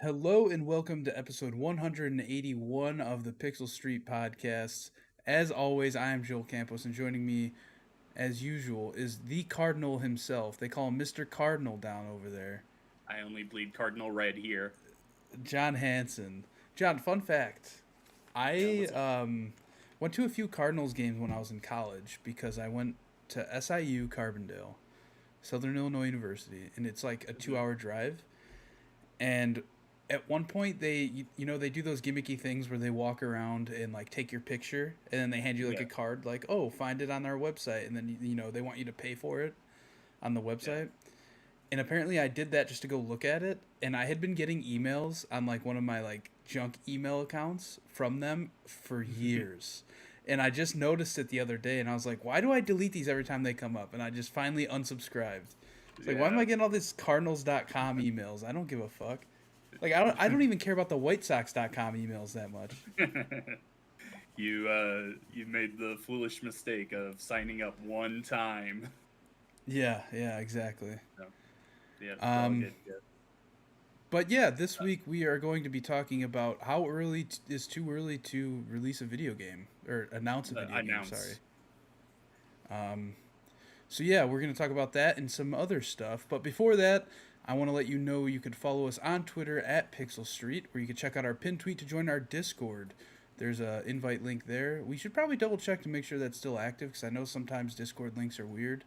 Hello and welcome to episode 181 of the Pixel Street Podcast. As always, I am Joel Campos, and joining me, as usual, is the Cardinal himself. They call him Mr. Cardinal down over there, I only bleed cardinal red here. John Hanson. John, fun fact: Yeah, I what's up? went to a few Cardinals games when I was in college because I went to SIU Carbondale, Southern Illinois University, and it's like a Mhm. 2 hour drive. And at one point they do those gimmicky things where they walk around and like take your picture and then they hand you like Yeah, a card like, oh, find it on our website, and then they want you to pay for it on the yeah. website. And apparently I did that just to go look at it, and I had been getting emails on like one of my like junk email accounts from them for years. And I just noticed it the other day and I was like, why do I delete these every time they come up? And I just finally unsubscribed. It's like, why am Yeah. I getting all this cardinals.com emails? I don't give a fuck. Like I don't even care about the whitesox.com emails that much. You made the foolish mistake of signing up one time. Yeah, exactly. No, yeah, it's all Um good. Yeah. but yeah, this week we are going to be talking about how early is too early to release a video game or announce a video game, sorry. Announce. Um So yeah, we're gonna talk about that and some other stuff. But before that, I want to let you know you can follow us on Twitter at Pixel Street, where you can check out our pinned tweet to join our Discord. There's a invite link there. We should probably double check to make sure that's still active because I know sometimes Discord links are weird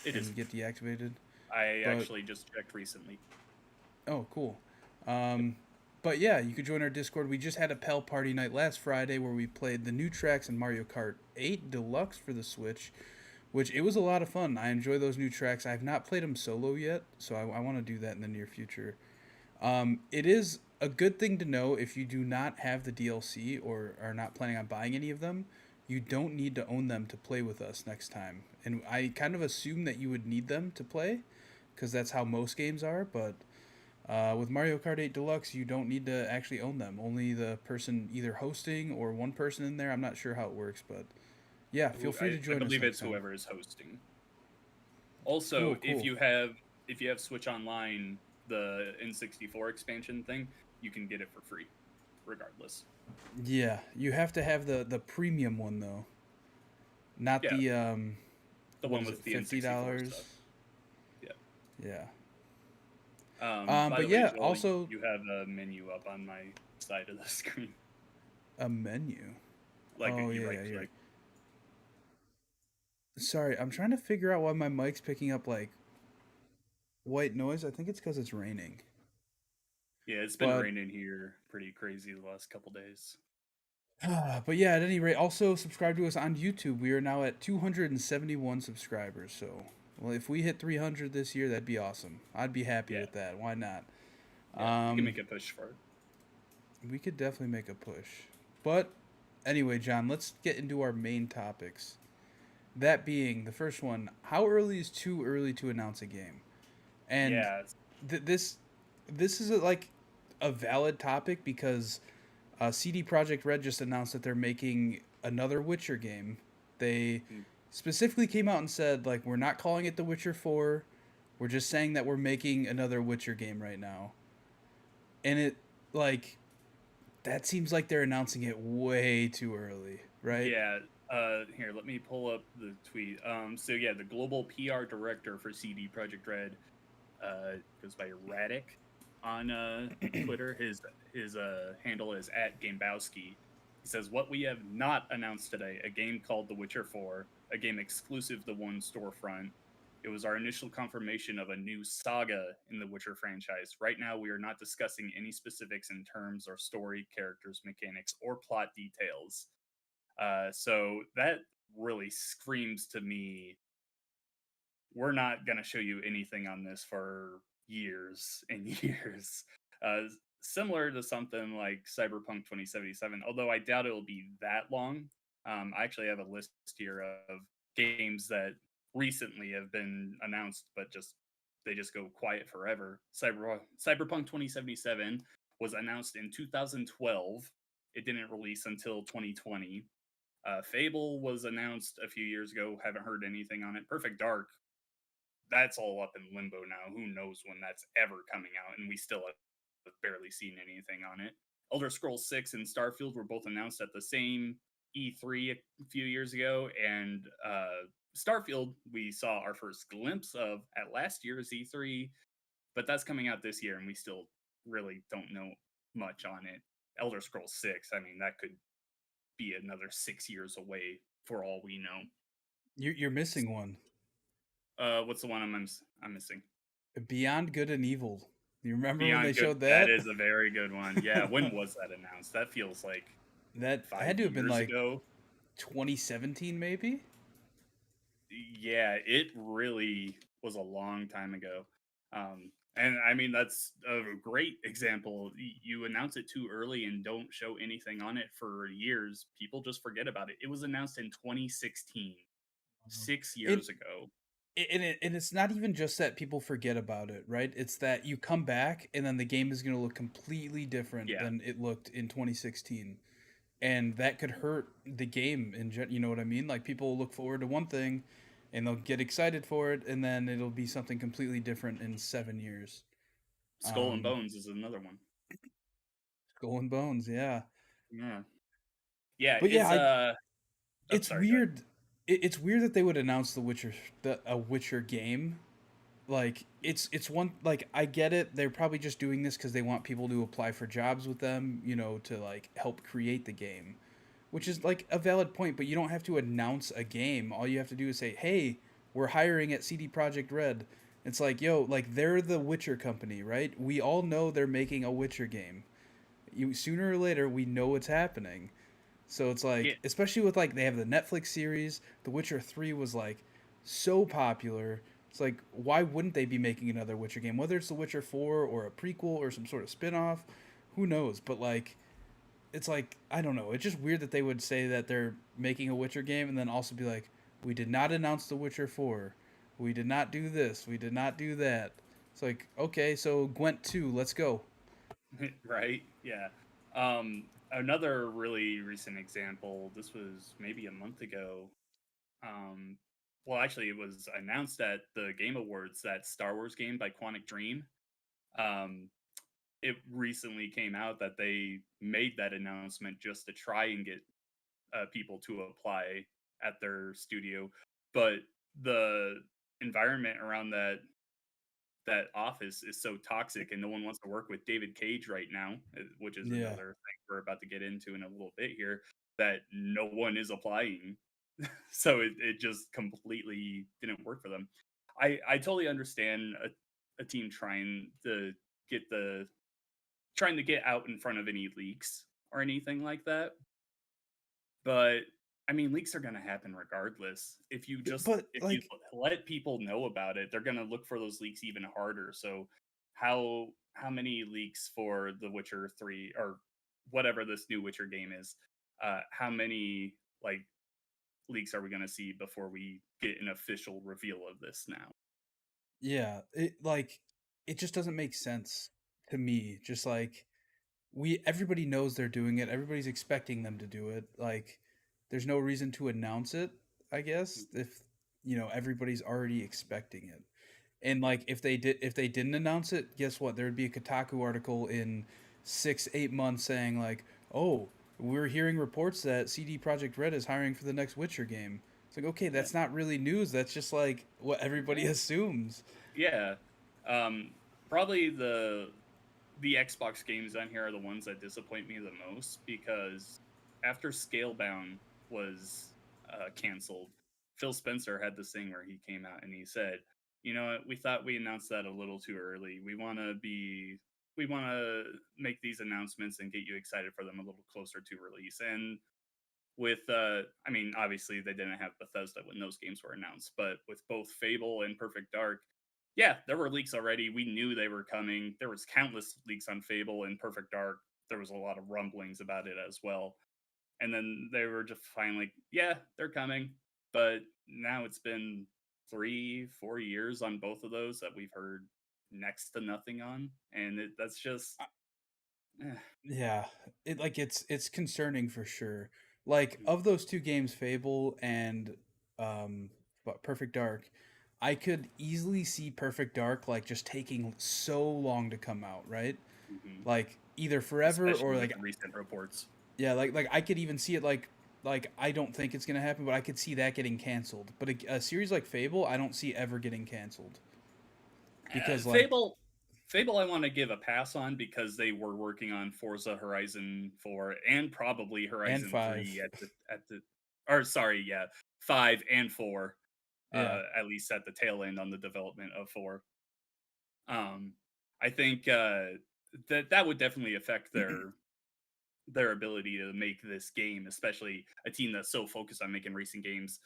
It is. and get deactivated. I But actually just checked recently. oh, cool. Um, but yeah, you could join our Discord. We just had a Pal Party night last Friday where we played the new tracks in Mario Kart 8 Deluxe for the Switch, which it was a lot of fun. I enjoy those new tracks. I have not played them solo yet, so I want to do that in the near future. It is a good thing to know if you do not have the DLC or are not planning on buying any of them. You don't need to own them to play with us next time. And I kind of assume that you would need them to play, because that's how most games are. But with Mario Kart 8 Deluxe, you don't need to actually own them. Only the person either hosting or one person in there. I'm not sure how it works, but yeah, feel free to I join us believe next it's time. whoever is hosting. Also, Cool, cool. if you have Switch Online, the N64 expansion thing, you can get it for free, regardless. Yeah, you have to have the premium one though, not Yeah, the the what one is it, with the N64 stuff. $50? Yeah. Yeah. By But the way, yeah, Joel, also you have a menu up on my side of the screen. a menu. Like Oh you yeah, right yeah, yeah. click. Sorry, I'm trying to figure out why my mic's picking up like white noise. I think it's because it's raining. Yeah, it's been But raining here pretty crazy the last couple days. but yeah, at any rate, also subscribe to us on YouTube. We are now at 271 subscribers. So, well, if we hit 300 this year, that'd be awesome. I'd be happy Yeah, with that. Why not? yeah, we can Um, make a push for it. we could definitely make a push. But anyway, John, let's get into our main topics. That being the first one, how early is too early to announce a game? And Yeah, this is like a valid topic because CD Projekt Red just announced that they're making another Witcher game. They mm, specifically came out and said like, we're not calling it The Witcher 4. We're just saying that we're making another Witcher game right now. And it like that seems like they're announcing it way too early, right? yeah. Here, let me pull up the tweet. So yeah, the global PR director for CD Projekt Red goes by Radic on Twitter. His handle is at Gamebowski. He says, "What we have not announced today: a game called The Witcher 4, a game exclusive to one storefront. It was our initial confirmation of a new saga in the Witcher franchise. Right now, we are not discussing any specifics in terms or story, characters, mechanics, or plot details." So that really screams to me we're not going to show you anything on this for years and years. Uh, Similar to something like Cyberpunk 2077, although I doubt it'll be that long. I actually have a list here of games that recently have been announced, but just they just go quiet forever. Cyberpunk 2077 was announced in 2012. It didn't release until 2020. Fable was announced a few years ago. Haven't heard anything on it. Perfect Dark, that's all up in limbo now. Who knows when that's ever coming out? And we still barely seen anything on it. Elder Scrolls 6 and Starfield were both announced at the same E3 a few years ago, and Starfield we saw our first glimpse of at last year's E3, but that's coming out this year, and we still really don't know much on it. Elder Scrolls 6, I mean, that could be another 6 years away for all we know. You're missing one. What's the one I'm missing? Beyond Good and Evil. You remember when they Beyond Good. showed That that? is a very good one. Yeah, when was that announced? That feels like That five had to have been years like ago. 2017, maybe. Yeah, it really was a long time ago. And I mean, that's a great example. You announce it too early and don't show anything on it for years. People just forget about it. It was announced in 2016, Um, 6 years It, ago. and it's not even just that people forget about it, right? It's that you come back and then the game is going to look completely different Yeah, than it looked in 2016, and that could hurt the game you know what I mean? Like people will look forward to one thing and they'll get excited for it, and then it'll be something completely different in 7 years. Skull and Um, Bones is another one. Skull and Bones, yeah. Yeah, yeah. But yeah, Oh, it's sorry. Go ahead. weird. It's weird that they would announce a Witcher game. Like it's one, like I get it. They're probably just doing this because they want people to apply for jobs with them, you know, to like help create the game, which is like a valid point. But you don't have to announce a game. All you have to do is say, "Hey, we're hiring at CD Projekt Red." It's like, yo, like they're the Witcher company, right? We all know they're making a Witcher game. You sooner or later we know it's happening. So it's Yeah, like, especially with like they have the Netflix series, The Witcher 3 was like so popular. It's like, why wouldn't they be making another Witcher game? Whether it's The Witcher 4 or a prequel or some sort of spin-off, who knows? But like it's like, I don't know. It's just weird that they would say that they're making a Witcher game and then also be like, we did not announce The Witcher 4. We did not do this. We did not do that. It's like, okay, so Gwent 2, let's go. right. Yeah. Another really recent example. This was maybe a month ago. Um, well, actually, it was announced at the Game Awards that Star Wars game by Quantic Dream. Um, it recently came out that they made that announcement just to try and get people to apply at their studio, but the environment around that office is so toxic, and no one wants to work with David Cage right now, which is Yeah. another thing we're about to get into in a little bit here. That no one is applying, so it just completely didn't work for them. I totally understand a team get the trying to get out in front of any leaks or anything like that. But I mean, leaks are going to happen regardless. But If you like, let people know about it, they're going to look for those leaks even harder. So how many leaks for The Witcher 3 or whatever this new Witcher game is? How many like leaks are we going to see before we get an official reveal of this now? yeah, it just doesn't make sense to me. Just like everybody knows they're doing it. Everybody's expecting them to do it. Like there's no reason to announce it, I guess, if you know everybody's already expecting it. And like if they didn't announce it, guess what? There would be a Kotaku article in 6 8 months saying like, "Oh, we're hearing reports that CD Projekt Red is hiring for the next Witcher game." It's like, okay, Yeah. that's not really news. That's just like what everybody Yeah. assumes. Yeah. Um, Probably the Xbox games on here are the ones that disappoint me the most because after Scalebound was canceled, Phil Spencer had this thing where he came out and he said, "You know what? We thought we announced that a little too early. We want to make these announcements and get you excited for them a little closer to release." And with I mean, obviously they didn't have Bethesda when those games were announced, but with both Fable and Perfect Dark, yeah, there were leaks already. We knew they were coming. There was countless leaks on Fable and Perfect Dark. There was a lot of rumblings about it as well. And then they were just finally, yeah, they're coming. But now it's been 3 4 years on both of those that we've heard next to nothing on, and that's just eh. Yeah, it's concerning for sure. Like of those two games, Fable and Perfect Dark, I could easily see Perfect Dark like just taking so long to come out, right? Hmm. like either forever or Especially with like the recent reports. yeah, like I could even see it like I don't think it's gonna happen, but I could see that getting canceled. But a series like Fable, I don't see ever getting canceled because like Fable, I want to give a pass on because they were working on Forza Horizon 4 and probably and Horizon 3 five, at the or sorry, yeah, 5 and 4, yeah. at least at the tail end on the development of 4. Um, I think that would definitely affect their ability to make this game, especially a team that's so focused on making racing games.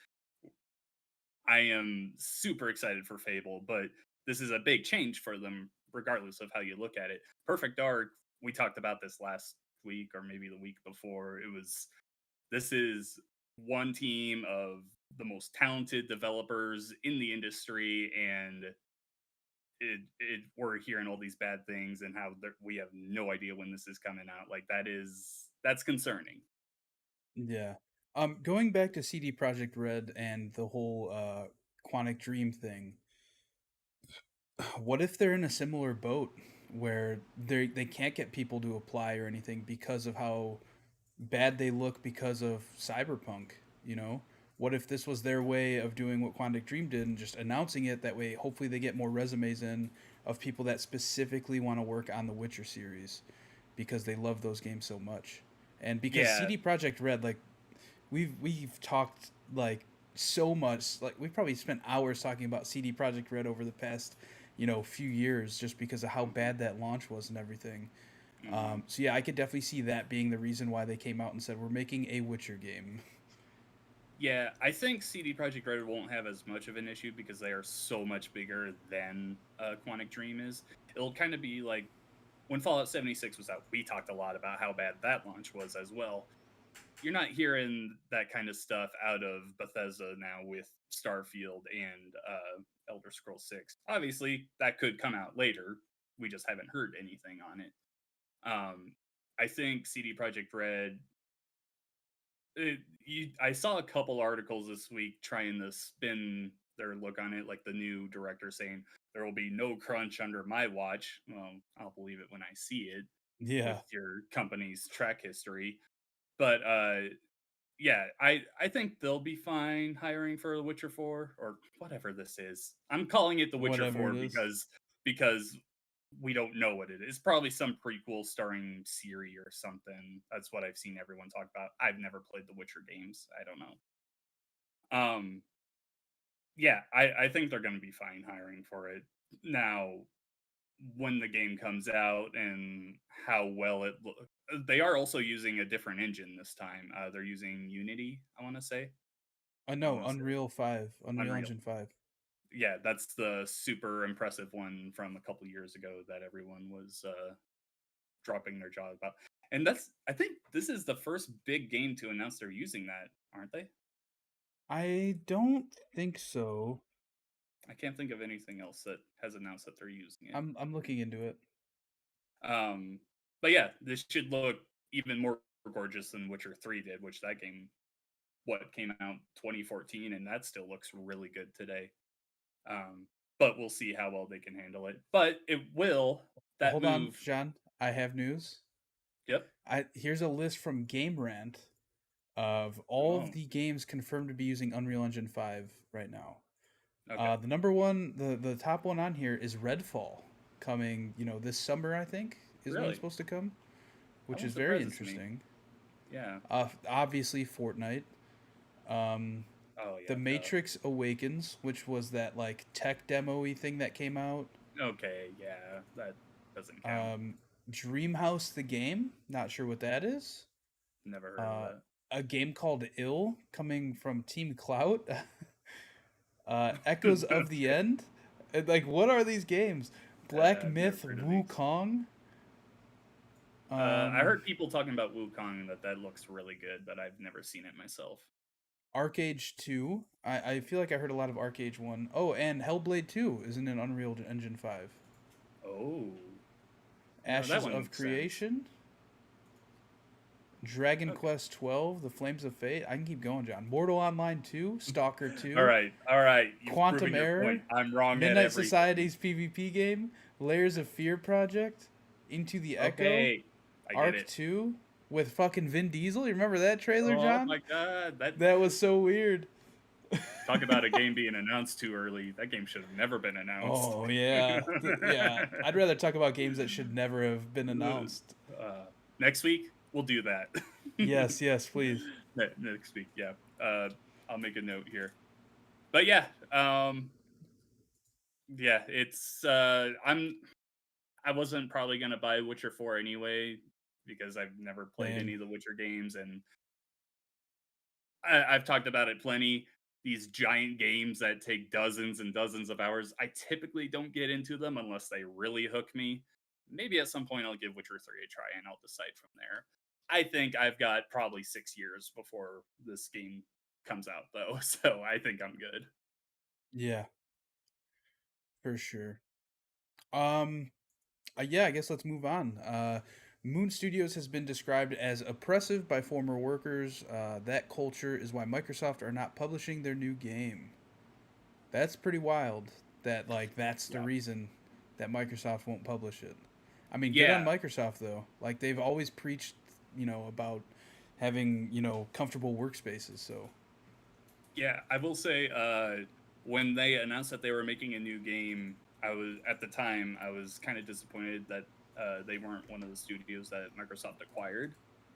I am super excited for Fable, but this is a big change for them, regardless of how you look at it. Perfect Dark, we talked about this last week or maybe the week before. This is one team of the most talented developers in the industry, and we're hearing all these bad things and how we have no idea when this is coming out. Like that's concerning. Yeah. Going back to CD Projekt Red and the whole Quantic Dream thing, what if they're in a similar boat where they can't get people to apply or anything because of how bad they look because of Cyberpunk, you know? What if this was their way of doing what Quantic Dream did and just announcing it that way hopefully they get more resumes in of people that specifically want to work on the Witcher series because they love those games so much. And because Yeah, CD Projekt Red like we've talked like so much like we've probably spent hours talking about CD Projekt Red over the past few years just because of how mhm, bad that launch was and everything. mhm. So yeah, I could definitely see that being the reason why they came out and said we're making a Witcher game. Yeah, I think CD Projekt Red won't have as much of an issue because they are so much bigger than Quantic Dream is. It'll kind of be like when Fallout 76 was out, we talked a lot about how bad that launch was as well. You're not hearing that kind of stuff out of Bethesda now with Starfield and Elder Scrolls 6. Obviously, that could come out later. We just haven't heard anything on it. Um, I think CD Projekt Red I saw a couple articles this week trying to spin their look on it, like the new director saying there will be no crunch under my watch. Well, I'll believe it when I see it with Yeah, your company's track history. But yeah, I think they'll be fine hiring for The Witcher 4 or whatever this is. I'm calling it The Witcher whatever it 4 is. because we don't know what it is. Probably some prequel starring Siri or something. That's what I've seen everyone talk about. I've never played the Witcher games. I don't know. Um, yeah, I think they're going to be fine hiring for it. Now, when the game comes out and how well it looks, they are also using a different engine this time. They're using Unity, I want to say. I No, want to say Unreal 5, Unreal Unreal. Engine 5. Yeah, that's the super impressive one from a couple years ago that everyone was dropping their jaw about. And I think this is the first big game to announce they're using that, aren't they? I don't think so. I can't think of anything else that has announced that they're using it. I'm looking into it. Um, but yeah, this should look even more gorgeous than Witcher 3 did, which that game came out 2014 and that still looks really good today. But we'll see how well they can handle it. But it will that Hold on, move. John. I have news. Yep. Here's a list from Game Rant of all of Oh, the games confirmed to be using Unreal Engine 5 right now. okay. The number one, the top one on here is Redfall, coming, this summer, I think, is when it's Really? supposed to come, That which one is very surprises me. interesting. Yeah. Obviously, Fortnite. Um, Oh The yeah, duh. Matrix Awakens, which was that, like, tech demo-y thing that came out. Okay, yeah, that doesn't count. Um, Dreamhouse the game, not sure what that is. Never heard of Uh, that. a game called Ill, coming from Team Clout. Echoes of the Okay. End. Like, what are these games? Black I've never Myth heard of these. Wukong. I Um, heard people talking about Wukong that looks really good, but I've never seen it myself. Arcade 2. I feel like I heard a lot of Arcade 1. Oh, and Hellblade 2 is in an Unreal Engine 5. Oh, that Ashes one of makes sense. Creation. Dragon Okay. Quest 12, The Flames of Fate. I can keep going, John. Mortal Online 2, Stalker All 2, right, all right. You've Quantum proven your Error, point. I'm wrong at Midnight everything. Society's PvP game, Layers of Fear Project, Into the Echo, Okay, I get Arc it. 2 with fucking Vin Diesel. You remember that trailer, Oh John? my god, that That was so weird. talk about a game being announced too early. That game should have never been announced. Oh yeah, yeah. I'd rather talk about games that should never have been announced. Next week we'll do that. Yes, yes, please. Next week, yeah. I'll make a note here. But yeah, yeah, it's I wasn't probably gonna buy Witcher 4 anyway because I've never played any Same. of the Witcher games, and I've talked about it plenty. These giant games that take dozens and dozens of hours, I typically don't get into them unless they really hook me. Maybe at some point I'll give Witcher 3 a try and I'll decide from there. I think I've got probably 6 years before this game comes out, though, so I think I'm good. Yeah, for sure. Um, yeah, I guess let's move on. Moon Studios has been described as oppressive by former workers. That culture is why Microsoft are not publishing their new game. That's pretty wild. That like that's the Yeah. reason that Microsoft won't publish it. I mean, good on Yeah, Microsoft though. Like they've always preached, about having comfortable workspaces. So yeah, I will say, when they announced that they were making a new game, I was at the time I was kind of disappointed that they weren't one of the studios that Microsoft acquired,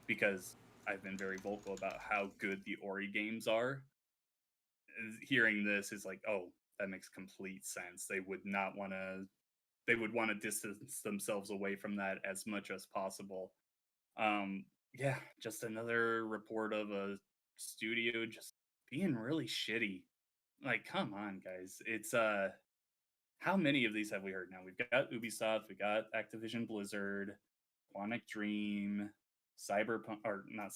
because I've been very vocal about how good the Ori games are. Hearing this is like, oh, that makes complete sense. They would not want to. They would want to distance themselves away from that as much as possible. Yeah, just another report of a studio just being really shitty. Like, come on, guys. It's how many of these have we heard now? We've got Ubisoft, we got Activision Blizzard, Quantic Dream, Cyberpunk, or not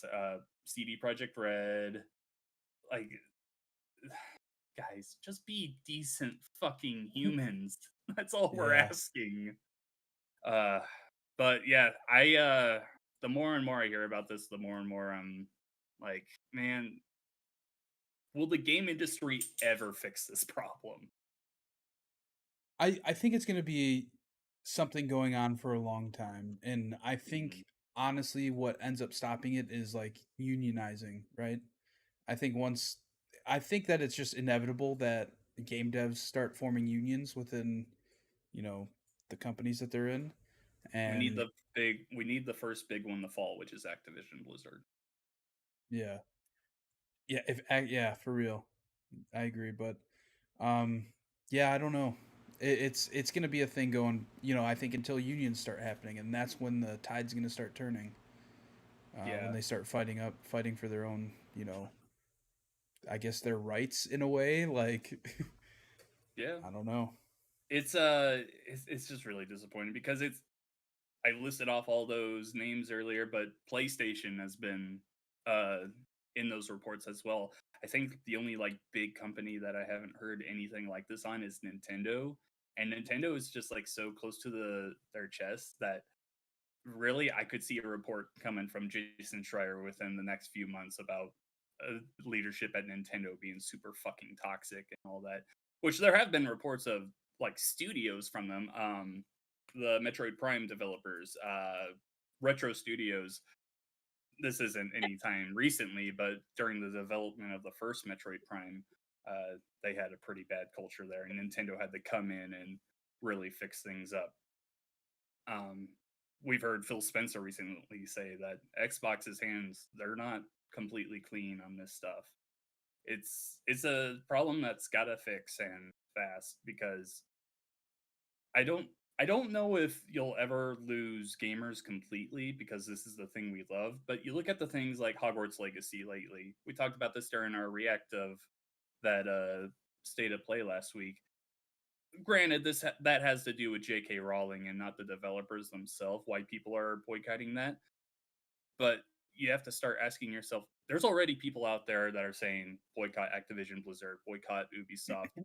CD Project Red. Like, guys, just be decent fucking humans. That's all we're yeah, asking. Uh but yeah, I the more and more I hear about this, the more and more I'm like, man, will the game industry ever fix this problem? I think it's gonna be something going on for a long time, and I think Mhm. honestly, what ends up stopping it is like unionizing, right? I think once I think that it's just inevitable that game devs start forming unions within, you know, the companies that they're in. And We need the first big one to fall, which is Activision Blizzard. yeah. Yeah, yeah, for real. I agree, but um yeah, I don't know. It's going to be a thing going, I think until unions start happening, and that's when the tide's going to start turning. When Yeah. they start fighting for their own, I guess their rights in a way, like Yeah. I don't know. It's just really disappointing because I listed off all those names earlier, but PlayStation has been uh in those reports as well. I think the only like big company that I haven't heard anything like this on is Nintendo. And Nintendo is just like so close to their chest that really I could see a report coming from Jason Schreier within the next few months about leadership at Nintendo being super fucking toxic and all that. Which there have been reports of like studios from them. The Metroid Prime developers, Retro Studios. This isn't any time recently, but during the development of the first Metroid Prime, they had a pretty bad culture there, and Nintendo had to come in and really fix things up. Um, we've heard Phil Spencer recently say that Xbox's hands, they're not completely clean on this stuff. It's a problem that's got to fix and fast, because I don't I don't know if you'll ever lose gamers completely, because this is the thing we love, but you look at the things like Hogwarts Legacy lately. We talked about this during our react of that state of play last week. Granted, that has to do with J.K. Rowling and not the developers themselves, why people are boycotting that. But you have to start asking yourself, there's already people out there that are saying boycott Activision Blizzard, boycott Ubisoft.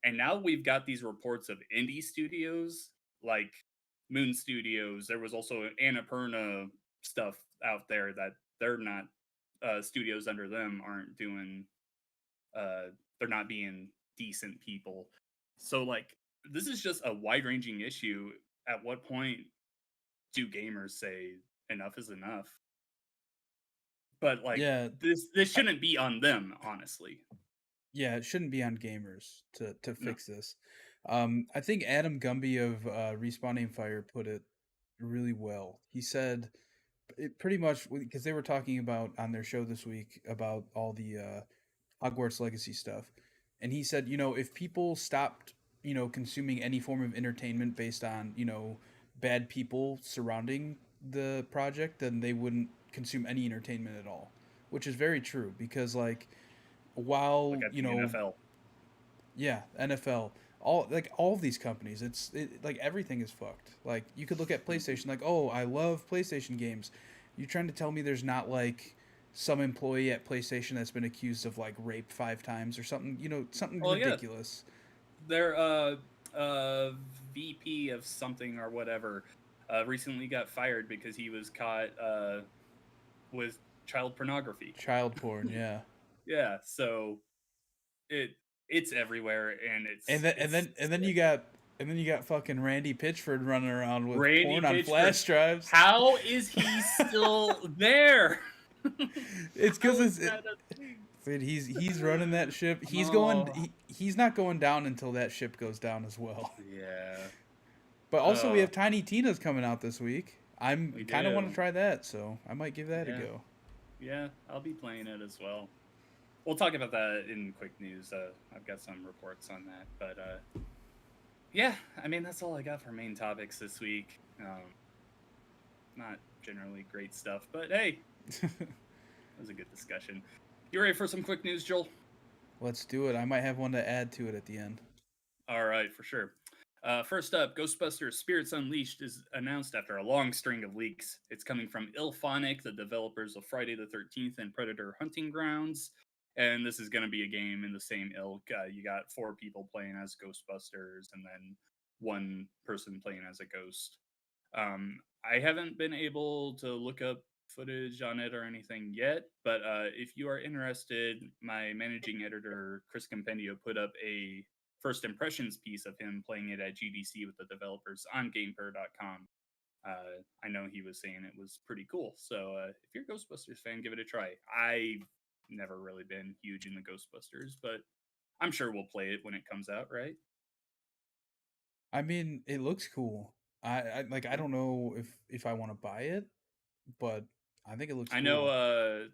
And now we've got these reports of indie studios like Moon Studios. There was also Annapurna stuff out there that they're not studios under them aren't doing they're not being decent people. So like this is just a wide-ranging issue. At what point do gamers say enough is enough? But like Yeah, this shouldn't be on them, honestly. yeah, it shouldn't be on gamers to No. fix this. I think Adam Gumby of Respawning Fire put it really well. He said it pretty much because they were talking about on their show this week about all the Hogwarts Legacy stuff, and he said, if people stopped, consuming any form of entertainment based on, bad people surrounding the project, then they wouldn't consume any entertainment at all, which is very true because like Look while at the NFL. yeah, NFL, all of these companies, like everything is fucked. Like you could look at PlayStation, like, oh, I love PlayStation games. You trying to tell me there's not like some employee at PlayStation that's been accused of like rape 5 times or something, something Well, yeah, ridiculous. their VP of something or whatever recently got fired because he was caught with child pornography. Child porn, yeah. Yeah, so it it's everywhere, and And it's then and it's then and then you got and then you got fucking Randy Pitchford running around with Randy porn on Pitchford. flash drives. How is he still there? It's How because is that a thing? dude, he's running that ship. Oh, He's not going down until that ship goes down as well. yeah. But also we Uh, have Tiny Tina's coming out this week. I'm we kind of want to do. try that, so I might give that a Yeah. go. Yeah, I'll be playing it as well. We'll talk about that in quick news. I've got some reports on that, but yeah, I mean that's all I got for main topics this week. Not generally great stuff, but hey, it was a good discussion. You ready for some quick news, Joel? Let's do it. I might have one to add to it at the end. All right, for sure. First up, Ghostbusters Spirits Unleashed is announced after a long string of leaks. It's coming from Ilphonic, the developers of Friday the 13th and Predator Hunting Grounds. And this is going to be a game in the same ilk. You got 4 people playing as Ghostbusters and then 1 person playing as a ghost. I haven't been able to look up footage on it or anything yet, but if you are interested, my managing editor, Chris Compendio, put up a first impressions piece of him playing it at GDC with the developers on GamePer.com. I know he was saying it was pretty cool. So if you're a Ghostbusters fan, give it a try. I've never really been huge in the Ghostbusters, but I'm sure we'll play it when it comes out, right? I mean, it looks cool. I don't know if I want to buy it, but I think it looks I know cool.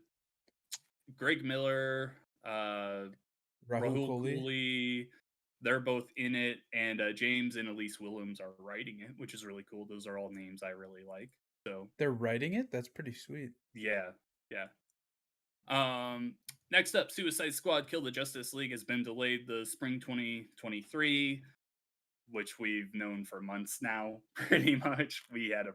Greg Miller, Rahul Rahul Kohli, Cooley, they're both in it, and James and Elise Willems are writing it, which is really cool. Those are all names I really like. So they're writing it. That's pretty sweet. yeah, yeah. Next up, Suicide Squad: Kill the Justice League has been delayed to spring 2023, which we've known for months now. Pretty much, we had a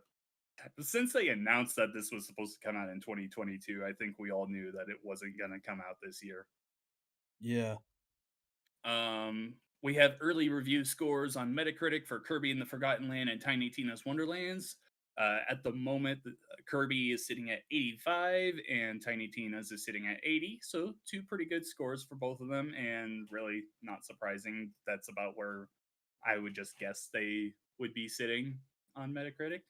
since they announced that this was supposed to come out in 2022. I think we all knew that it wasn't going to come out this year. Yeah. We have early review scores on Metacritic for Kirby and the Forgotten Land and Tiny Tina's Wonderlands. At the moment, Kirby is sitting at 85 and Tiny Tina's is sitting at 80. So 2 pretty good scores for both of them, and really not surprising. That's about where I would just guess they would be sitting on Metacritic.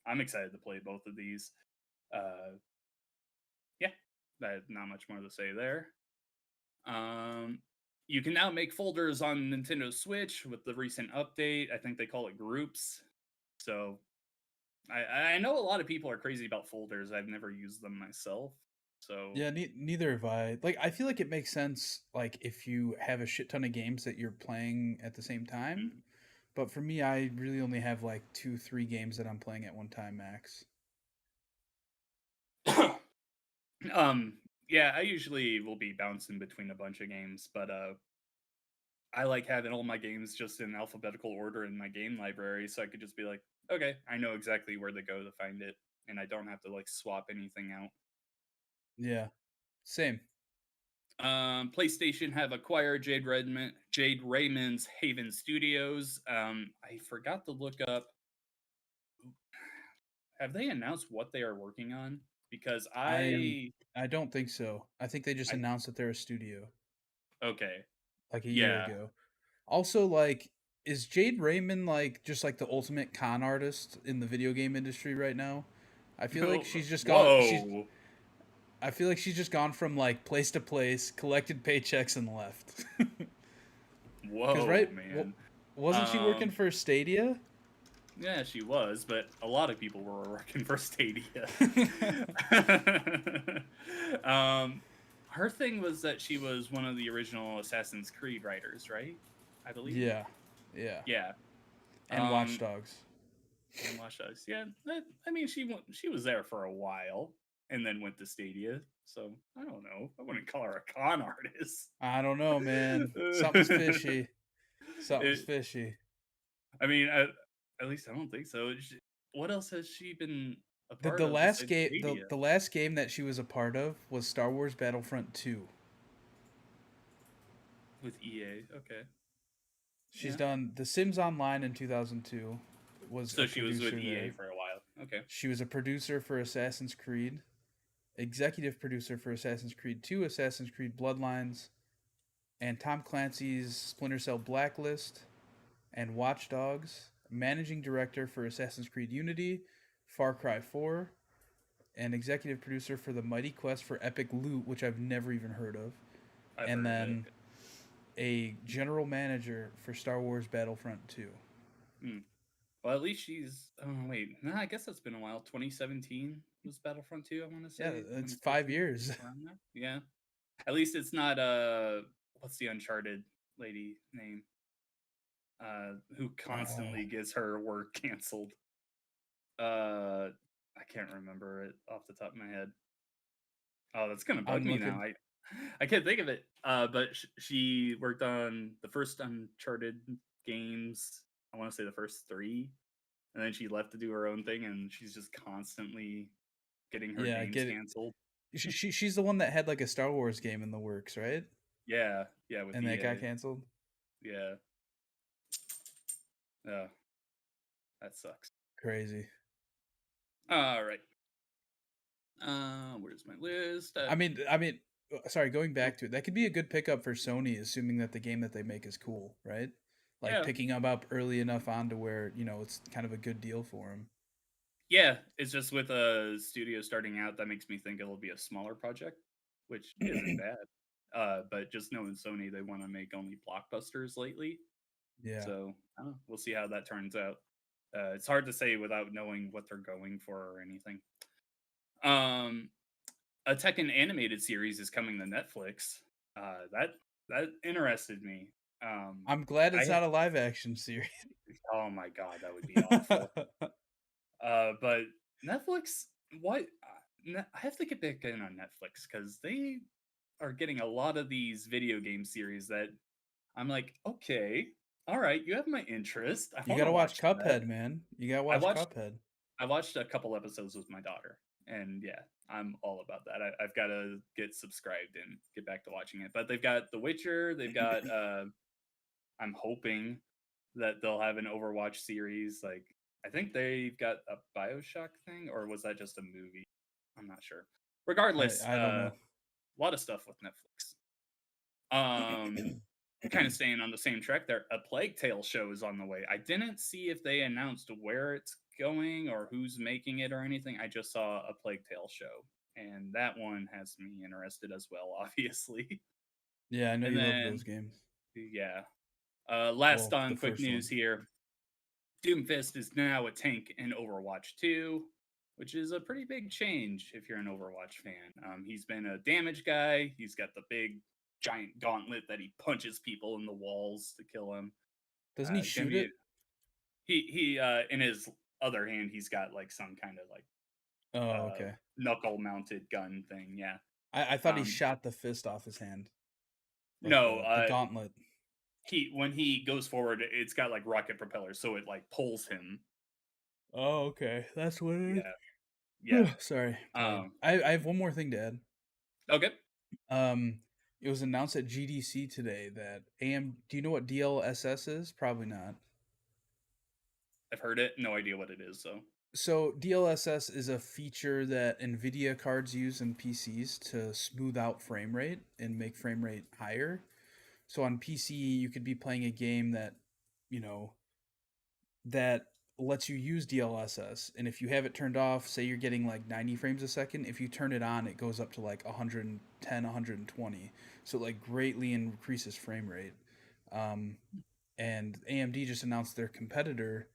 I'm excited to play both of these. Yeah, not much more to say there. You can now make folders on Nintendo Switch with the recent update. I think they call it groups. So I know a lot of people are crazy about folders. I've never used them myself. So Yeah, neither have I. Like, I feel like it makes sense, like, if you have a shit ton of games that you're playing at the same time. mhm. But for me, I really only have like 2, 3 games that I'm playing at one time max. Yeah, I usually will be bouncing between a bunch of games, but I like having all my games just in alphabetical order in my game library, so I could just be like, okay, I know exactly where to go to find it, and I don't have to like swap anything out. Yeah, same. PlayStation have acquired Jade Raymond's Haven Studios. I forgot to look up. Have they announced what they are working on? Because I I don't think so. I think they just I announced that they're a studio okay, like a year yeah, ago. Also, like is Jade Raymond like just like the ultimate con artist in the video game industry right now? I feel like she's just gone. Whoa. I feel like she's just gone from like place to place, collected paychecks, and left. Because Whoa, man. wasn't she working Um, for Stadia? yeah, she was, but a lot of people were working for Stadia. Her thing was that she was one of the original Assassin's Creed writers, right? I believe. Yeah, yeah, Yeah. and Watch Dogs. And Watch Dogs. Yeah, I mean, she was there for a while, and then went to Stadia. So I don't know. I wouldn't call her a con artist. I don't know, man. Something's fishy. Something's It, fishy. I mean, at least I don't think so. What else has she been a The, part the of last besides game Stadia? the last game that she was a part of was Star Wars Battlefront 2. With EA, okay. She's Yeah. done The Sims Online in 2002. So she was with EA for a while. Okay. She was a producer for Assassin's Creed, executive producer for Assassin's Creed 2, Assassin's Creed Bloodlines, and Tom Clancy's Splinter Cell Blacklist and Watch Dogs, managing director for Assassin's Creed Unity, Far Cry 4, and executive producer for The Mighty Quest for Epic Loot, which I've never even heard of. I've heard of it. A general manager for Star Wars Battlefront 2. Well, at least she's. Oh wait, no, I guess that's been a while. 2017 was Battlefront 2. I want to say. Yeah, it's 5 years. Around there. Yeah. At least it's not what's the Uncharted lady name? Who constantly gets her work canceled. I can't remember it off the top of my head. Oh, that's gonna bug me now. I can't think of it. But she worked on the first Uncharted games. I want to say the first 3, and then she left to do her own thing, and she's just constantly getting her games canceled. She's the one that had like a Star Wars game in the works, right? Yeah, with and EA. that got canceled. Yeah. Oh, that sucks. Crazy. All right. Where's my list? I mean, sorry, going back to it, that could be a good pickup for Sony, assuming that the game that they make is cool, right? Like picking them up early enough on to where it's kind of a good deal for them. Yeah, it's just with a studio starting out, that makes me think it'll be a smaller project, which isn't bad. But just knowing Sony, they want to make only blockbusters lately. Yeah. So we'll see how that turns out. It's hard to say without knowing what they're going for or anything. A Tekken animated series is coming to Netflix. That interested me. I'm glad it's not a live action series. Oh my god, that would be awful. But Netflix, what? I have to get back in on Netflix because they are getting a lot of these video game series that I'm like, okay, all right, you have my interest. You gotta watch Cuphead, man. You gotta watch Cuphead. I watched a couple episodes with my daughter, and yeah, I'm all about that. I've got to get subscribed and get back to watching it. But they've got The Witcher. They've got. I'm hoping that they'll have an Overwatch series. Like, I think they've got a BioShock thing, or was that just a movie? I'm not sure. Regardless, I don't know. A lot of stuff with Netflix. Kind of staying on the same track there. A Plague Tale show is on the way. I didn't see if they announced where it's going or who's making it or anything. I just saw a Plague Tale show, and that one has me interested as well, obviously. Yeah, I know you love those games. Yeah. Last on quick news here. Doomfist is now a tank in Overwatch 2, which is a pretty big change if you're an Overwatch fan. He's been a damage guy. He's got the big giant gauntlet that he punches people in the walls to kill him. Doesn't he shoot it? He in his other hand, he's got like some kind of like knuckle mounted gun thing. Yeah. I thought he shot the fist off his hand. Like no, the gauntlet. When he goes forward, it's got like rocket propellers, so it like pulls him. Oh, okay, that's what it is. Yeah. Sorry. I have one more thing to add. Okay. It was announced at GDC today that do you know what DLSS is? Probably not. I've heard it. No idea what it is, though. So DLSS is a feature that NVIDIA cards use in PCs to smooth out frame rate and make frame rate higher. So on PC, you could be playing a game that you know, that lets you use DLSS. And if you have it turned off, say you're getting like 90 frames a second, if you turn it on, it goes up to like 110, 120. So it like greatly increases frame rate. Um, and AMD just announced their competitor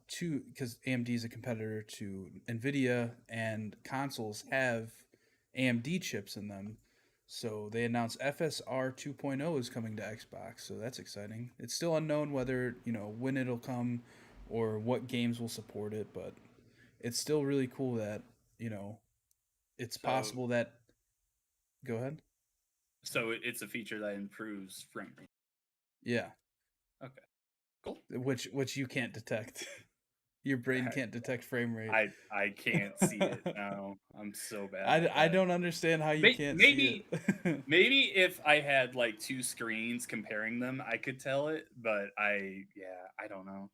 to because AMD is a competitor to Nvidia, and consoles have AMD chips in them. So they announced FSR 2.0 is coming to Xbox, so that's exciting. It's still unknown whether, when it'll come or what games will support it, but it's still really cool that, it's So possible that go ahead. it's a feature that improves frame rate. Yeah, Okay, cool. which you can't detect. Your brain can't detect frame rate. I can't see it. No, I'm so bad with I that. don't understand how you can't see Maybe it. maybe if I had like two screens comparing them, I could tell it. But I don't know.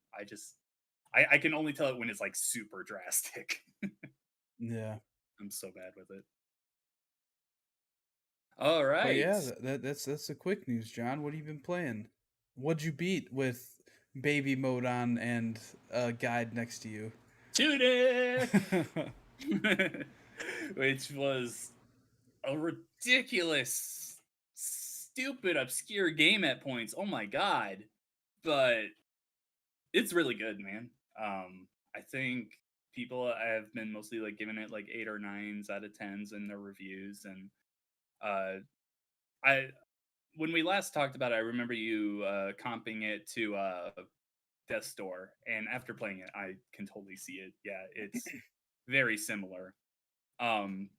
I can only tell it when it's like super drastic. Yeah. I'm so bad with it. All But right. yeah, that's the quick news, John. What have you been playing? What'd you beat with baby mode on and a guide next to you? Tunic, which was a ridiculous, stupid, obscure game at points. Oh my god. But it's really good, man. I think people have been mostly like giving it like 8 or 9s out of 10s in their reviews, and uh, I when we last talked about it, I remember you comping it to Death's Door, and after playing it, I can totally see it. Yeah, it's very similar. Um,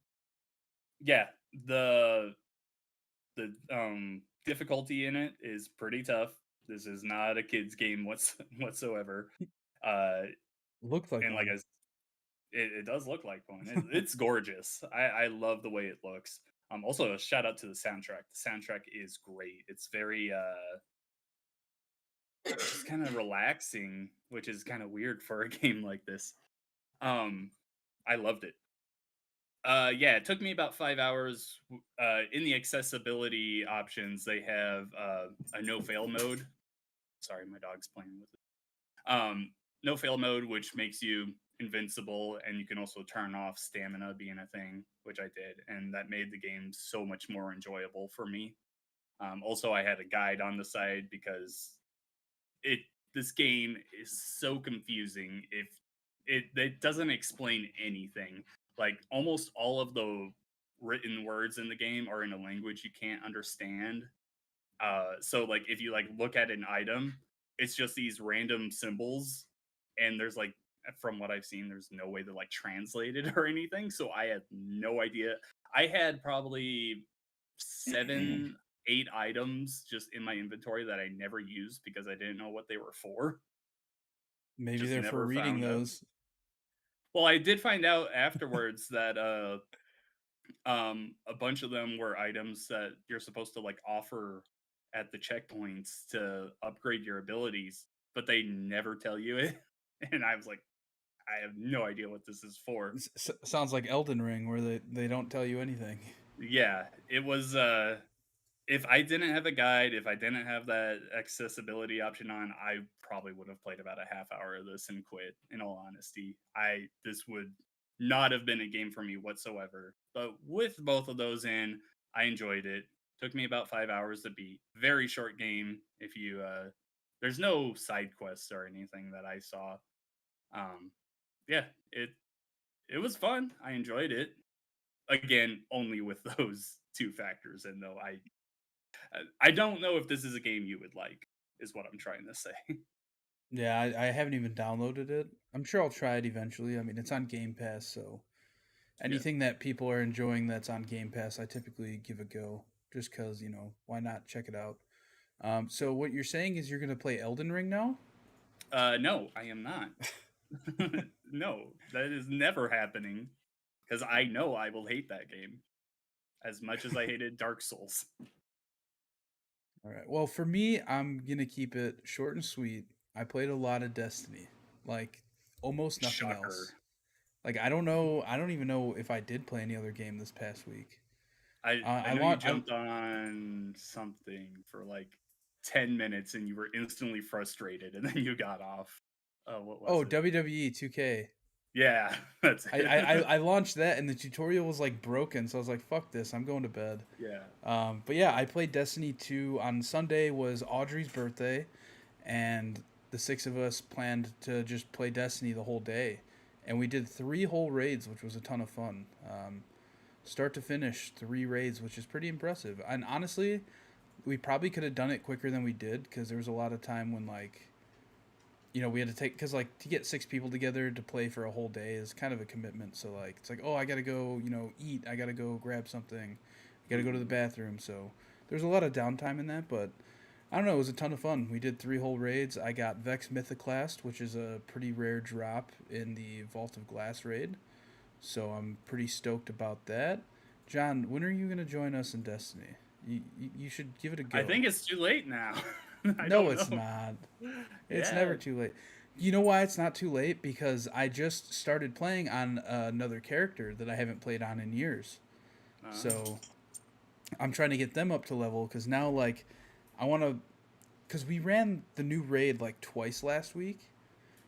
yeah, the difficulty in it is pretty tough. This is not a kids game whatsoever. Uh, Looked like and like one. it does look like one. It's gorgeous. I love the way it looks. Also a shout out to the soundtrack. The soundtrack is great. It's very just kind of relaxing, which is kind of weird for a game like this. Um, I loved it. Yeah, it took me about 5 hours. In the accessibility options, they have a no fail mode. Sorry, my dog's playing with it. No fail mode, which makes you invincible, and you can also turn off stamina being a thing, which I did, and that made the game so much more enjoyable for me. Also, I had a guide on the side because it this game is so confusing if it doesn't explain anything. Like almost all of the written words in the game are in a language you can't understand. So like if you like look at an item, it's just these random symbols, and there's like from what I've seen, there's no way to like translate it or anything. So I had no idea. I had probably 7, 8 items just in my inventory that I never used because I didn't know what they were for. Maybe Just they're for never reading found out. those. Well, I did find out afterwards that a bunch of them were items that you're supposed to like offer at the checkpoints to upgrade your abilities, but they never tell you it. And I was like, I have no idea what this is for. Sounds like Elden Ring, where they don't tell you anything. Yeah, it was if I didn't have a guide, if I didn't have that accessibility option on, I probably would have played about a half hour of this and quit, in all honesty. I This would not have been a game for me whatsoever. But with both of those in, I enjoyed it. Took me about 5 hours to beat. Very short game. If you there's no side quests or anything that I saw. Um yeah, it was fun. I enjoyed it. Again, only with those two factors, and though I don't know if this is a game you would like, is what I'm trying to say. Yeah, I haven't even downloaded it. I'm sure I'll try it eventually. I mean, it's on Game Pass, so Yeah. anything that people are enjoying that's on Game Pass, I typically give a go. Just because, why not check it out? So what you're saying is you're gonna play Elden Ring now? No, I am not. No, that is never happening because I know I will hate that game as much as I hated Dark Souls. All right. Well, for me, I'm gonna keep it short and sweet. I played a lot of Destiny, like almost nothing else. Shocker. Like I don't know. I don't even know if I did play any other game this past week. I I know you want. I jumped on something for like 10 minutes and you were instantly frustrated and then you got off. What Oh, was it? WWE 2K. Yeah, that's I, it. I, I I launched that and the tutorial was like broken, so I was like, fuck this, I'm going to bed. Yeah. But yeah, I played Destiny 2 on Sunday was Audrey's birthday, and the six of us planned to just play Destiny the whole day. And we did 3 whole raids, which was a ton of fun. Start to finish, 3 raids, which is pretty impressive. And honestly, we probably could have done it quicker than we did because there was a lot of time when, like, we had to take, because, like, to get 6 people together to play for a whole day is kind of a commitment. So, like, it's like, oh, I got to go, eat. I got to go grab something. I got to go to the bathroom. So there's a lot of downtime in that, but I don't know. It was a ton of fun. We did 3 whole raids. I got Vex Mythoclast, which is a pretty rare drop in the Vault of Glass raid. So I'm pretty stoked about that. John, when are you going to join us in Destiny? You should give it a go. I think it's too late now. I No, don't it's know. not. It's Yeah. never too late. You know why it's not too late? Because I just started playing on another character that I haven't played on in years. Uh, So I'm trying to get them up to level because now, like, I want to. Because we ran the new raid like twice last week,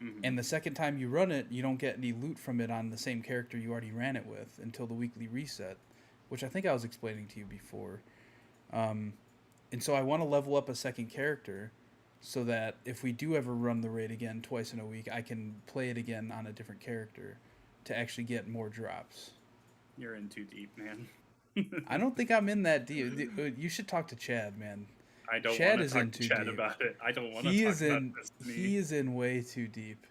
mhm. and the second time you run it, you don't get any loot from it on the same character you already ran it with until the weekly reset, which I think I was explaining to you before. Um, and so I want to level up a second character so that if we do ever run the raid again twice in a week, I can play it again on a different character to actually get more drops. You're in too deep, man. I don't think I'm in that deep. You should talk to Chad, man. I don't want Chad to is talk in to too Chad deep. about it. I don't want to He talk is about in Destiny. he is in way too deep.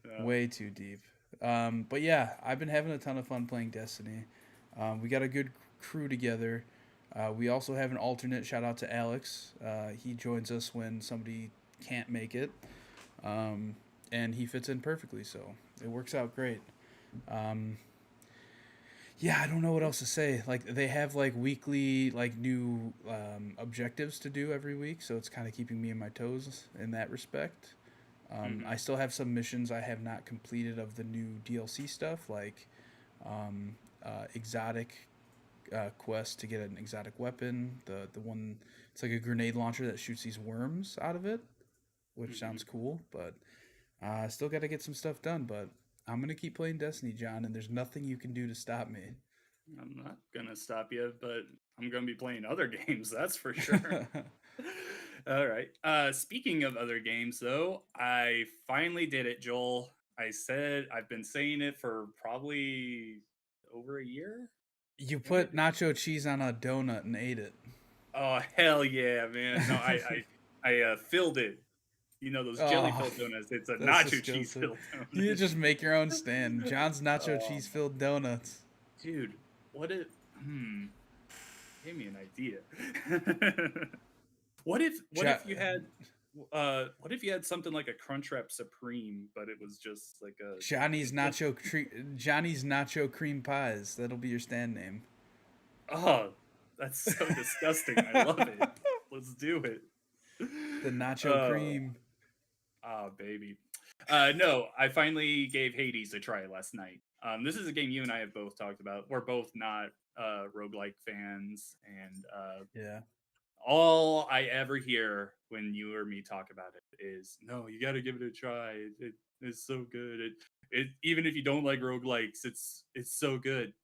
Uh, Way too deep. But yeah, I've been having a ton of fun playing Destiny. We got a good crew together. We also have an alternate. Shout out to Alex. He joins us when somebody can't make it, and he fits in perfectly. So it works out great. Um, yeah, I don't know what else to say. Like they have like weekly like new objectives to do every week, so it's kind of keeping me in my toes in that respect. mhm. I still have some missions I have not completed of the new DLC stuff, like exotic quest to get an exotic weapon. The one it's like a grenade launcher that shoots these worms out of it, which Mhm. sounds cool. But I still got to get some stuff done. But I'm gonna keep playing Destiny, John, and there's nothing you can do to stop me. I'm not gonna stop you, but I'm gonna be playing other games. That's for sure. All right. Speaking of other games, though, I finally did it, Joel. I said I've been saying it for probably over a year. You Maybe put nacho cheese on a donut and ate it. Oh hell yeah, man! No, I filled it. You know those jelly Oh, filled donuts. It's a that's nacho cheese disgusting. filled You donut. just make your own stand. John's nacho Oh cheese filled donuts. dude, what if? Give me an idea. What Jo- if you had what if you had something like a Crunchwrap Supreme, but it was just like a Johnny's nacho cream pies. That'll be your stand name. oh, that's so disgusting. I love it. Let's do it. The nacho Oh, cream. baby. No, I finally gave Hades a try last night. This is a game you and I have both talked about. We're both not roguelike fans, and Yeah. all I ever hear when you or me talk about it is, "No, you got to give it a try. It's so good. It even if you don't like roguelikes, it's so good."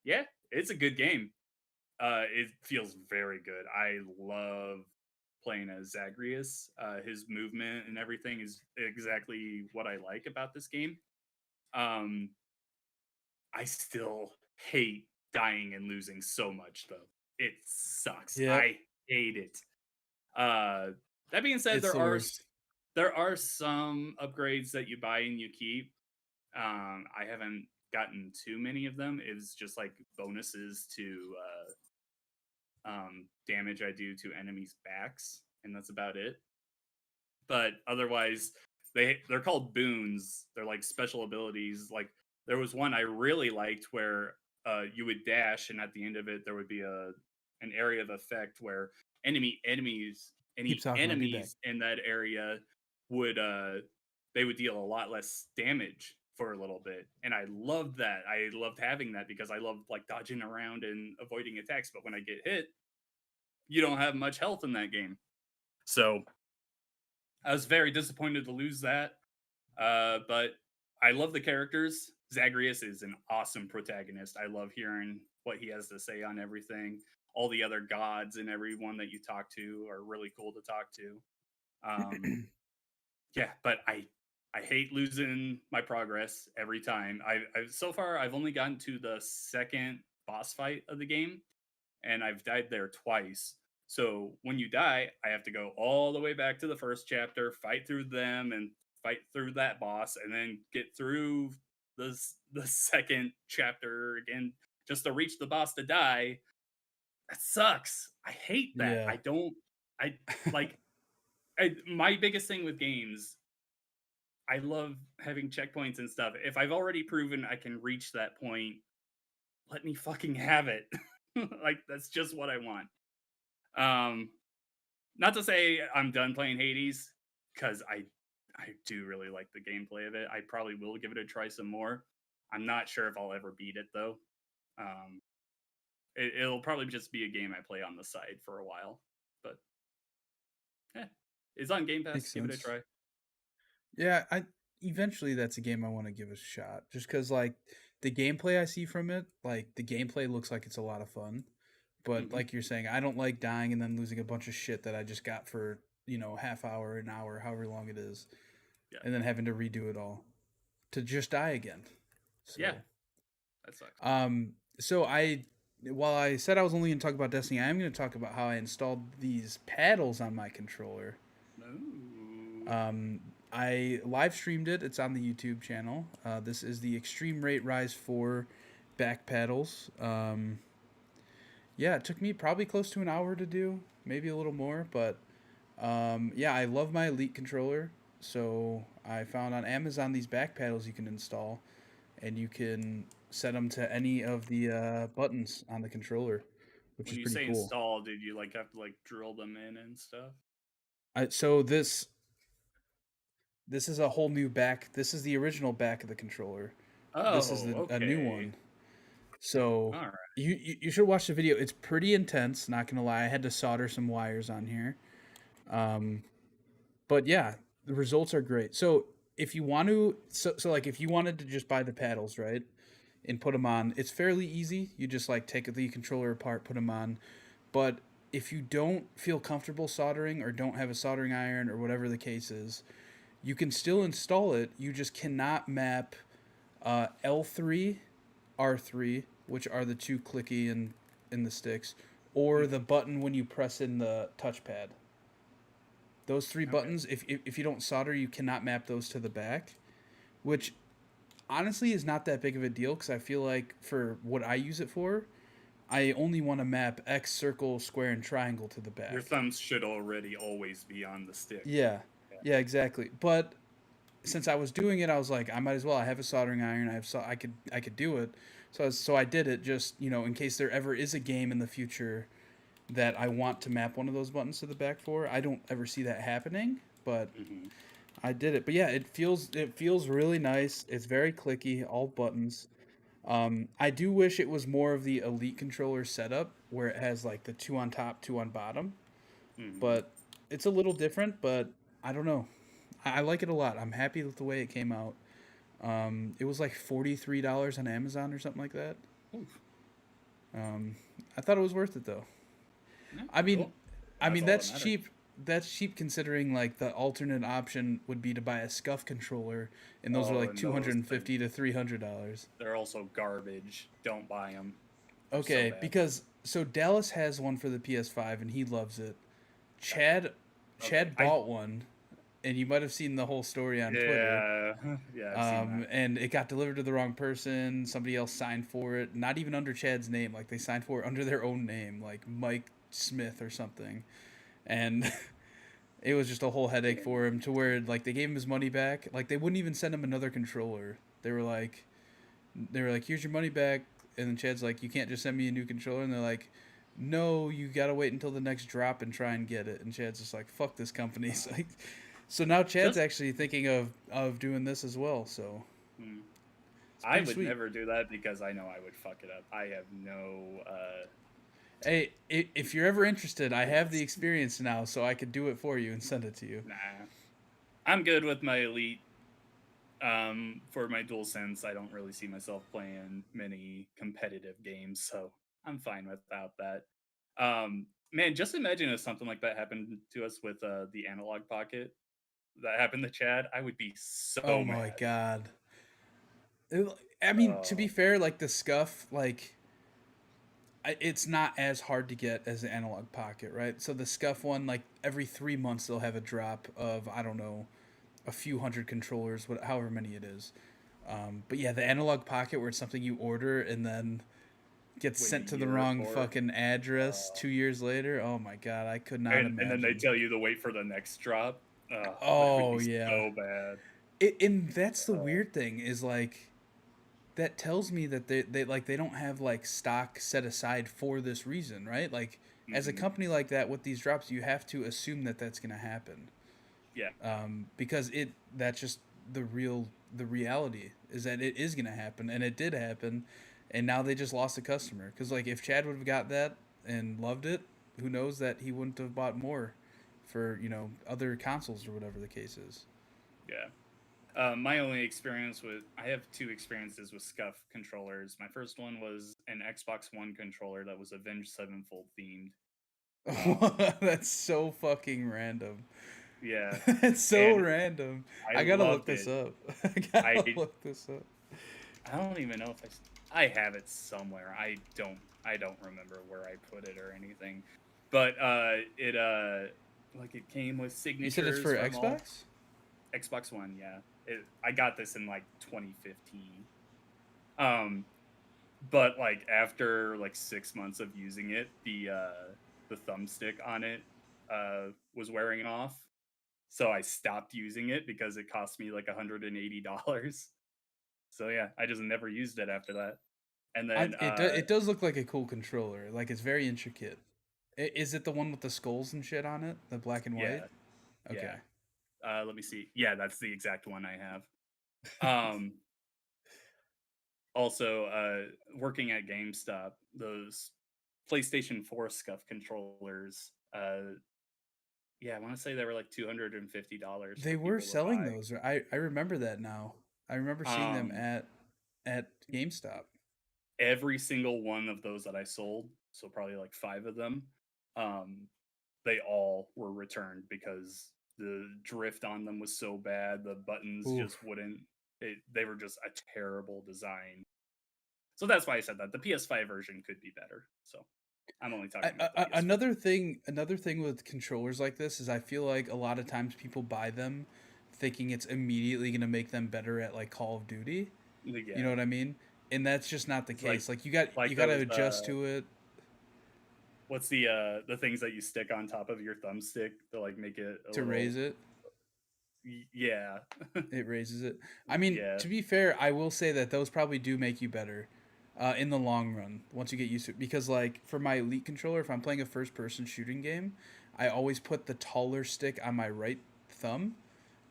Yeah, it's a good game. It feels very good. I love playing as Zagreus. His movement and everything is exactly what I like about this game. Um, I still hate dying and losing so much, though. It sucks. Yep. I hate it. Uh, that being said, It's the worst. there are some upgrades that you buy and you keep. I haven't gotten too many of them. It's just like bonuses to damage I do to enemies' backs, and that's about it. But otherwise, they're called boons. They're like special abilities. Like there was one I really liked where you would dash, and at the end of it, there would be an area of effect where Keep any talking. I'll be back. enemies in that area would they would deal a lot less damage for a little bit, and I loved that. I loved having that because I love like dodging around and avoiding attacks. But when I get hit, you don't have much health in that game. So I was very disappointed to lose that. But I love the characters. Zagreus is an awesome protagonist. I love hearing what he has to say on everything. All the other gods and everyone that you talk to are really cool to talk to. Um, yeah, but I hate losing my progress every time. I so far I've only gotten to the second boss fight of the game, and I've died there twice. So when you die, I have to go all the way back to the first chapter, fight through them, and fight through that boss, and then get through the second chapter again just to reach the boss to die. That sucks. I hate that. Yeah. I don't. I like. My biggest thing with games, I love having checkpoints and stuff. If I've already proven I can reach that point, let me fucking have it. Like that's just what I want. Um, Not to say I'm done playing Hades, because I do really like the gameplay of it. I probably will give it a try some more. I'm not sure if I'll ever beat it though. Um, it'll probably just be a game I play on the side for a while. But yeah, it's on Game Pass. Makes Give it a sense. try. Yeah, I eventually that's a game I want to give a shot. Just because like the gameplay I see from it, like the gameplay looks like it's a lot of fun. But Hmm. like you're saying, I don't like dying and then losing a bunch of shit that I just got for, half hour, an hour, however long it is, Yeah, and then having to redo it all to just die again. yeah, So, that sucks. so while I said I was only going to talk about Destiny, I am going to talk about how I installed these paddles on my controller. Ooh. I live streamed it. It's on the YouTube channel. This is the Extreme Rate Rise 4 back paddles. Yeah, it took me probably close to an hour to do, maybe a little more, but yeah, I love my Elite controller. So I found on Amazon these back paddles you can install, and you can set them to any of the buttons on the controller, which When is you pretty say cool. install, did you like have to like drill them in and stuff? So this is a whole new back. This is the original back of the controller. This is Oh, a new okay. one. So All right. you should watch the video. It's pretty intense. Not gonna lie, I had to solder some wires on here. Um, but yeah, the results are great. So if you want to, so like if you wanted to just buy the paddles, right, and put them on, it's fairly easy. You just like take the controller apart, put them on. But if you don't feel comfortable soldering or don't have a soldering iron or whatever the case is, you can still install it. You just cannot map L3, R3, which are the two clicky in the sticks, or the Mhm. button when you press in the touchpad. Those three Okay. buttons, if you don't solder, you cannot map those to the back, which honestly is not that big of a deal because I feel like for what I use it for, I only want to map X, circle, square, and triangle to the Your back. thumbs should already always be on the stick. Yeah, Yeah. yeah, exactly. But since I was doing it, I was like, I might as well. I have a soldering iron. I could do it. So I did it just in case there ever is a game in the future that I want to map one of those buttons to the back for. I don't ever see that happening, but Hmm. I did it. But yeah, it feels really nice. It's very clicky, all buttons. I do wish it was more of the Elite controller setup where it has like the two on top, two on bottom. Hmm. But it's a little different. But I don't know. I like it a lot. I'm happy with the way it came out. It was like $43 on Amazon or something like that. Oof. I thought it was worth it though. Yeah, I mean, cool. That's all that that's matters. cheap. That's cheap considering like the alternate option would be to buy a Scuff controller, and those are Oh, like and two hundred those and things, fifty to $300. they're also garbage. Don't buy them. They're so Okay, bad. because so Dallas has one for the PS5 and he loves it. Gotcha. Chad, Okay. Chad bought one, and you might have seen the whole story on Twitter. Yeah. Yeah, I've seen that. And it got delivered to the wrong person. Somebody else signed for it, not even under Chad's name. Like they signed for it under their own name, like Mike Smith or something. And it was just a whole headache for him to where like they gave him his money back. Like they wouldn't even send him another controller. They were like, here's your money back. And then Chad's like, you can't just send me a new controller. And they're like, no, you gotta wait until the next drop and try and get it. And Chad's just like, fuck this company. So now Chad's Just actually thinking of doing this as well. So hmm. it's I pretty would sweet. never do that because I know I would fuck it up. I have no Hey, if you're ever interested, I have the experience now, so I could do it for you and send it to you. Nah, I'm good with my Elite. For my DualSense, I don't really see myself playing many competitive games, so I'm fine without that. Man, just imagine if something like that happened to us with the Analog Pocket that happened to Chad. I would be Oh so my mad. god. I mean, to be Oh, fair, like the Scuff, like it's not as hard to get as the Analog Pocket, right? So the Scuff one, like every 3 months they'll have a drop of, I don't know, a few hundred controllers, however many it is. But yeah, the Analog Pocket, where it's something you order and then gets wait a sent to the year wrong for, fucking address uh, 2 years later. Oh my god, I could not and then they imagine. tell you to wait for the next drop. That would Oh be yeah, so bad. and that's the Uh, weird thing is like that tells me that they don't have like stock set aside for this reason, right? Like as a mhm. company like that with these drops, you have to assume that that's gonna happen, Yeah, because that's just the reality is that it is gonna happen, and it did happen, and now they just lost a customer. Because like if Chad would have got that and loved it, who knows that he wouldn't have bought more for other consoles or whatever the case is. yeah. My only experience with I have two experiences with Scuff controllers. My first one was an Xbox One controller that was Avenged Sevenfold themed. Um, That's so fucking random. yeah, It's so and random. I I gotta look loved this it. up. I I gotta look this up. I don't even know if I have it somewhere. I don't remember where I put it or anything. But it like it came with You said it's signatures for from all Xbox? Xbox One, yeah. I got this in like 2015. Um but like after like 6 months of using it, the thumbstick on it was wearing off. So I stopped using it because it cost me like $180. So yeah, I just never used it after that. And then It does look like a cool controller. Like it's very intricate. Is it the one with the skulls and shit on it? The black and white? yeah, Okay. yeah. Let me see. Yeah, that's the exact one I have. Um Also, working at GameStop, those PlayStation 4 Scuff controllers, yeah, I want to say they were like $250 They for were people to selling buy. those. I remember that now. I remember seeing them Um, at GameStop. every single one of those that I sold, so probably like five of them, um, they all were returned because the drift on them was so bad. The buttons Oof. just wouldn't. They were just a terrible design. So that's why I said that the PS5 version could be better. So I'm only talking about the PS4. Another thing with controllers like this is I feel like a lot of times people buy them thinking it's immediately going to make them better at like Call of Duty. You know Yeah, what I mean? And that's just not the it's like case. Like you like got to those adjust to it what's the things that you stick on top of your thumbstick to like make it a to little raise it. yeah. It raises it. I mean, Yeah. to be fair, I will say that those probably do make you better in the long run once you get used to it. Because like for my Elite controller, if I'm playing a first person shooting game, I always put the taller stick on my right thumb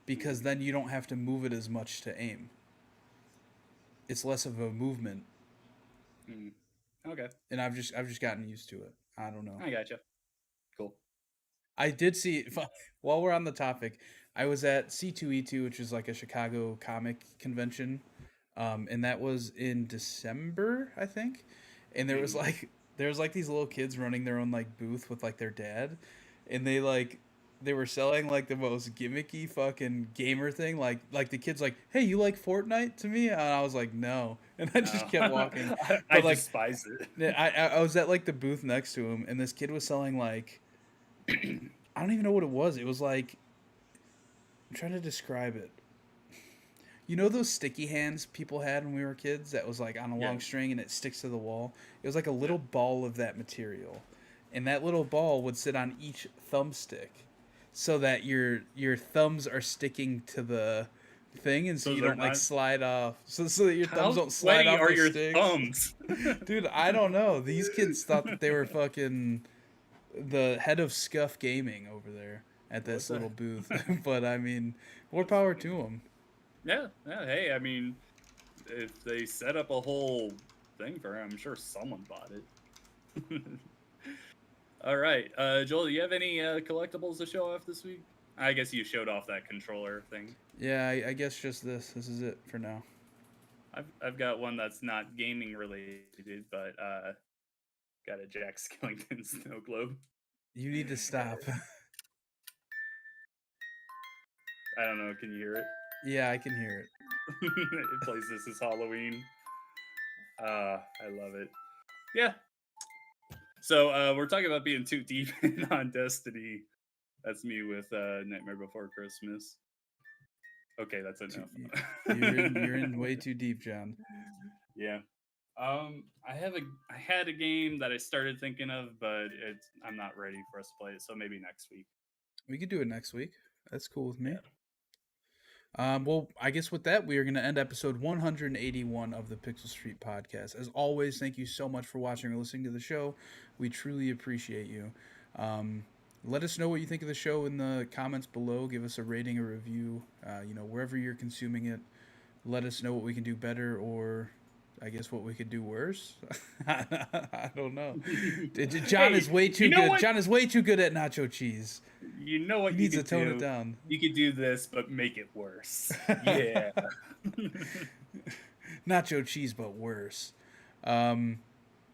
because Mhm. then you don't have to move it as much to aim. It's less of a movement, Mm. Okay. and I've just gotten used to it. I don't know. I gotcha. Cool. I did see while we're on the topic, I was at C2E2, which is like a Chicago comic convention, and that was in December, I think. And Mhm. there was like these little kids running their own like booth with like their dad, and they were selling like the most gimmicky fucking gamer thing. Like the kids like, hey, you like Fortnite to me? And I was like, no, and I just Oh. kept walking. I But like, despise it. I was at like the booth next to him, and this kid was selling like I don't even know what it was. It was like I'm trying to describe it. You know those sticky hands people had when we were kids that was like on a Yeah. long string and it sticks to the wall? It was like a Yeah. little ball of that material. And that little ball would sit on each thumbstick so that your thumbs are sticking to the thing and so So you they're don't like not slide off. So that your thumbs how don't slide sweaty off are the your sticks. thumbs? Dude, I don't know. These kids thought that they were fucking the head of Scuff Gaming over there at What this the little booth. But I mean, more power to them. Yeah, yeah, hey, I mean, if they set up a whole thing for it, I'm sure someone bought it. All right, Joel, do you have any collectibles to show off this week? I guess you showed off that controller thing. Yeah, I guess just this. This is it for now. I've got one that's not gaming related, but got a Jack Skellington snow globe. You need to stop. I don't know. Can you hear it? Yeah, I can hear it. It plays This Is Halloween. I love it. Yeah. So we're talking about being too deep on Destiny. That's me with Nightmare Before Christmas. Okay, that's enough. You're in way too deep, John. Yeah. I had a game that I started thinking of, but I'm not ready for us to play it, so maybe next week. We could do it next week. That's cool with me. Yeah. Well, I guess with that, we are going to end episode 181 of the Pixel Street podcast. As always, thank you so much for watching or listening to the show. We truly appreciate you. Let us know what you think of the show in the comments below. Give us a rating, a review, wherever you're consuming it. Let us know what we can do better, or I guess what we could do worse. I don't know. John is way too good. John is way too good at nacho cheese. You know what? He needs to tone it down. You could do this, but make it worse. Yeah. Nacho cheese, but worse.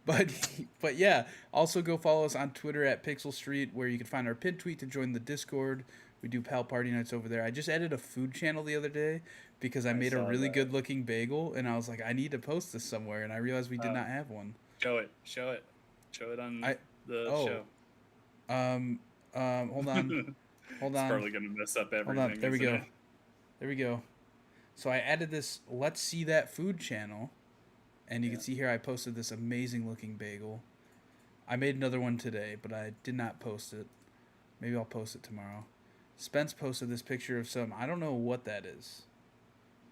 But yeah, also go follow us on Twitter at Pixel Street, where you can find our pinned tweet to join the Discord. We do Pal Party Nights over there. I just added a food channel the other day because I made a really good looking bagel, and I was like, I need to post this somewhere, and I realized we did not have one. Show it on the show. Hold on. It's probably gonna mess up everything. Hold on. There we go. So I added this Let's See That Food channel. And you can see here I posted this amazing looking bagel. I made another one today, but I did not post it. Maybe I'll post it tomorrow. Spence posted this picture of I don't know what that is.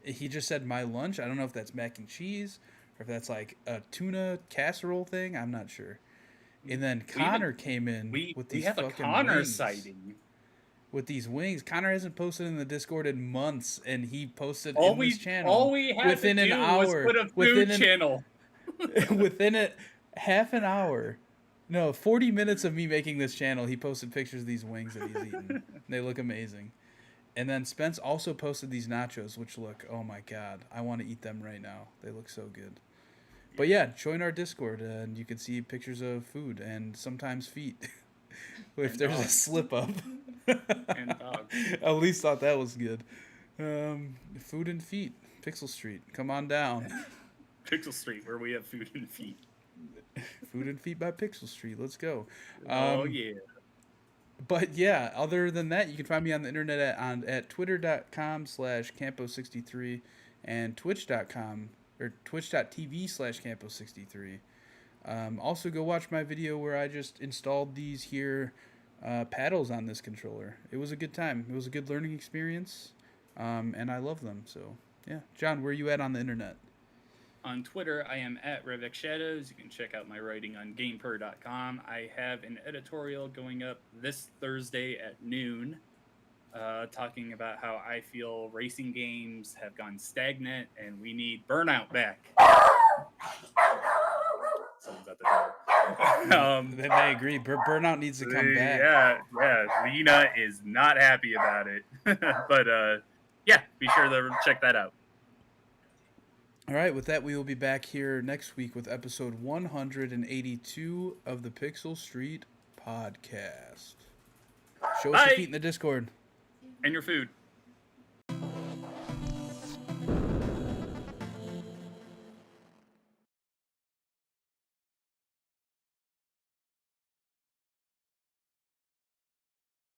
He just said my lunch. I don't know if that's mac and cheese or if that's like a tuna casserole thing. I'm not sure. And then Connor came in with these fucking wings. We have a Connor sighting. With these wings. Connor hasn't posted in the Discord in months, and he posted in this channel. All we had within to do an hour, was put a food channel. Within half an hour. No, 40 minutes of me making this channel, he posted pictures of these wings that he's eaten. They look amazing. And then Spence also posted these nachos, which look, oh my god, I want to eat them right now. They look so good. But yeah, join our Discord, and you can see pictures of food and sometimes feet. If and there's dogs. A slip up. And dogs. At least thought that was good. Food and feet. Pixel Street. Come on down. Pixel Street, where we have food and feet. Food and Feet by Pixel Street. Let's go. Yeah. But yeah, other than that, you can find me on the internet at twitter.com/Campo63 and twitch.com or twitch.tv/Campo63. Also, go watch my video where I just installed these here paddles on this controller. It was a good time. It was a good learning experience, and I love them. So, yeah. John, where are you at on the internet? On Twitter, I am at Revix Shadows. You can check out my writing on GamePer.com. I have an editorial going up this Thursday at noon talking about how I feel racing games have gone stagnant and we need Burnout back. Someone's at the door. Then I agree. Burnout needs to come back. Yeah. Lena is not happy about it. But, yeah, be sure to check that out. All right, with that, we will be back here next week with episode 182 of the Pixel Street podcast. Show us your feet in the Discord. And your food.